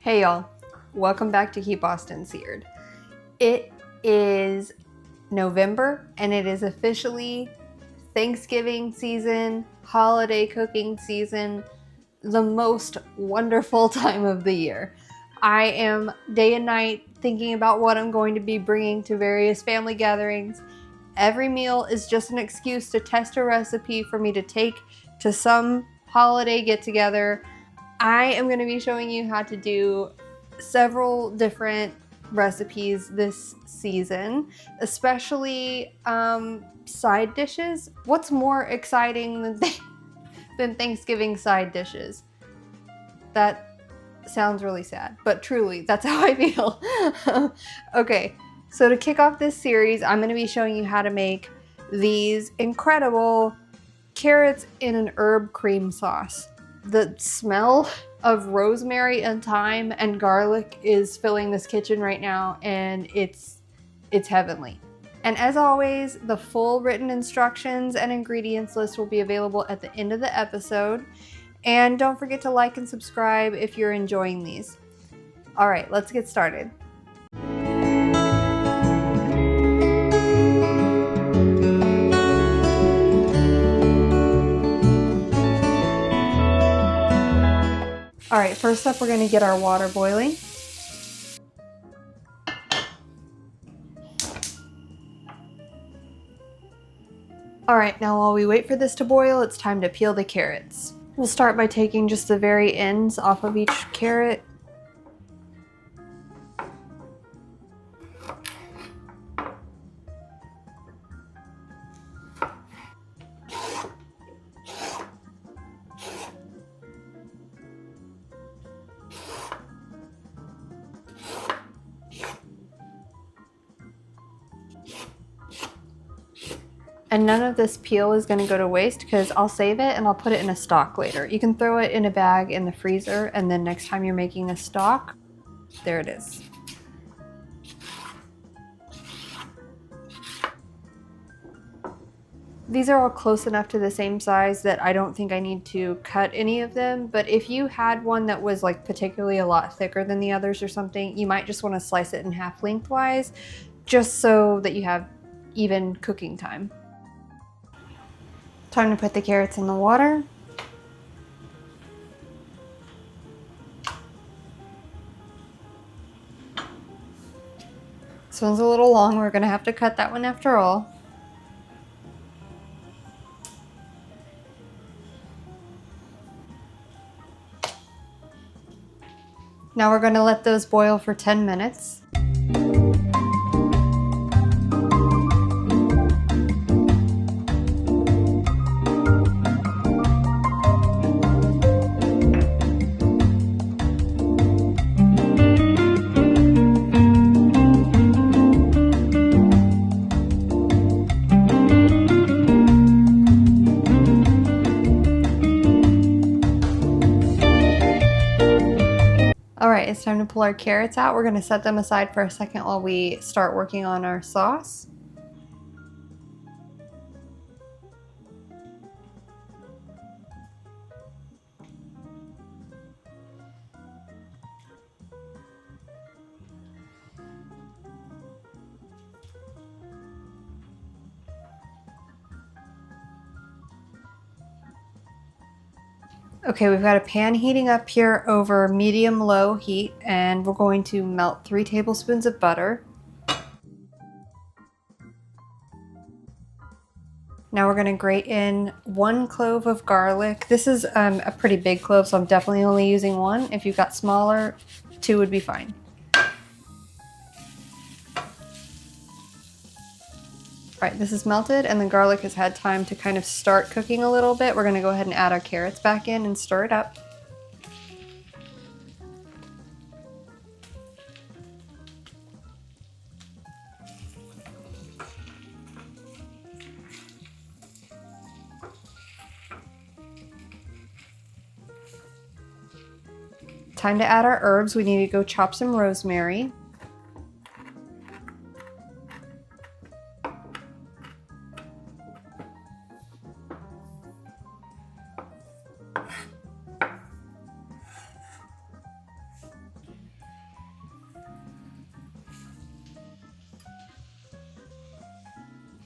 Hey y'all, welcome back to Keep Austin Seared. It is November and it is officially Thanksgiving season, holiday cooking season, the most wonderful time of the year. I am day and night thinking about what I'm going to be bringing to various family gatherings. Every meal is just an excuse to test a recipe for me to take to some holiday get together. I am going to be showing you how to do several different recipes this season, especially side dishes. What's more exciting than Thanksgiving side dishes? That sounds really sad, but truly, that's how I feel. Okay, so to kick off this series, I'm going to be showing you how to make these incredible carrots in an herb cream sauce. The smell of rosemary and thyme and garlic is filling this kitchen right now, and it's heavenly. And as always, the full written instructions and ingredients list will be available at the end of the episode. And don't forget to like and subscribe if you're enjoying these. All right, let's get started. All right, first up, we're going to get our water boiling. All right, now while we wait for this to boil, it's time to peel the carrots. We'll start by taking just the very ends off of each carrot. And none of this peel is going to go to waste because I'll save it and I'll put it in a stock later. You can throw it in a bag in the freezer, and then next time you're making a stock, there it is. These are all close enough to the same size that I don't think I need to cut any of them, but if you had one that was like particularly a lot thicker than the others or something, you might just want to slice it in half lengthwise, just so that you have even cooking time. Time to put the carrots in the water. This one's a little long, we're gonna have to cut that one after all. Now we're gonna let those boil for 10 minutes. All right, it's time to pull our carrots out. We're gonna set them aside for a second while we start working on our sauce. Okay, we've got a pan heating up here over medium-low heat, and we're going to melt 3 tablespoons of butter. Now we're gonna grate in 1 clove of garlic. This is a pretty big clove, so I'm definitely only using 1. If you've got smaller, 2 would be fine. All right, this is melted and the garlic has had time to kind of start cooking a little bit. We're gonna go ahead and add our carrots back in and stir it up. Time to add our herbs. We need to go chop some rosemary.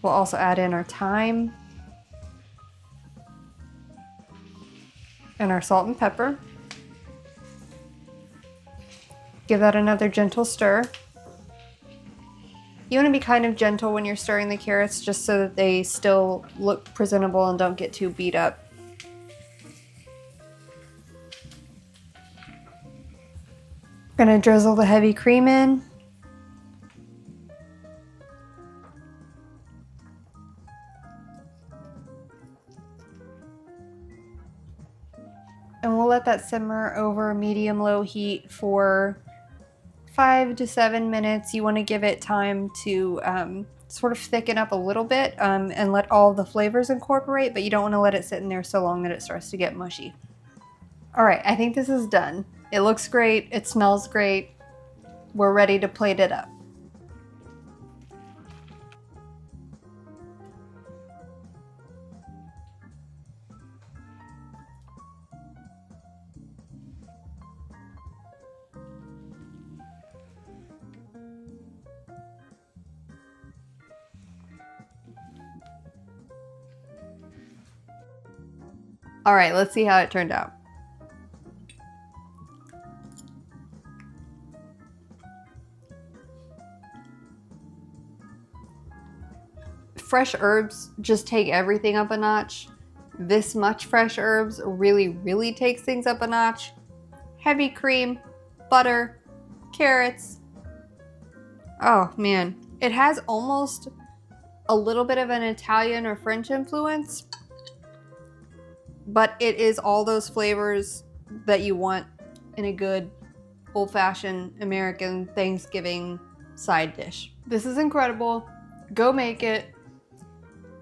We'll also add in our thyme and our salt and pepper. Give that another gentle stir. You want to be kind of gentle when you're stirring the carrots just so that they still look presentable and don't get too beat up. Gonna drizzle the heavy cream in. And we'll let that simmer over medium-low heat for 5 to 7 minutes. You want to give it time to sort of thicken up a little bit and let all the flavors incorporate, but you don't want to let it sit in there so long that it starts to get mushy. All right, I think this is done. It looks great. It smells great. We're ready to plate it up. All right, let's see how it turned out. Fresh herbs just take everything up a notch. This much fresh herbs really takes things up a notch. Heavy cream, butter, carrots. Oh man, it has almost a little bit of an Italian or French influence, but it is all those flavors that you want in a good old-fashioned American Thanksgiving side dish. This is incredible. Go make it.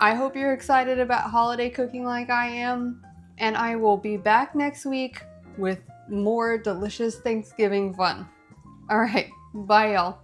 I hope you're excited about holiday cooking like I am, and I will be back next week with more delicious Thanksgiving fun. All right, bye y'all.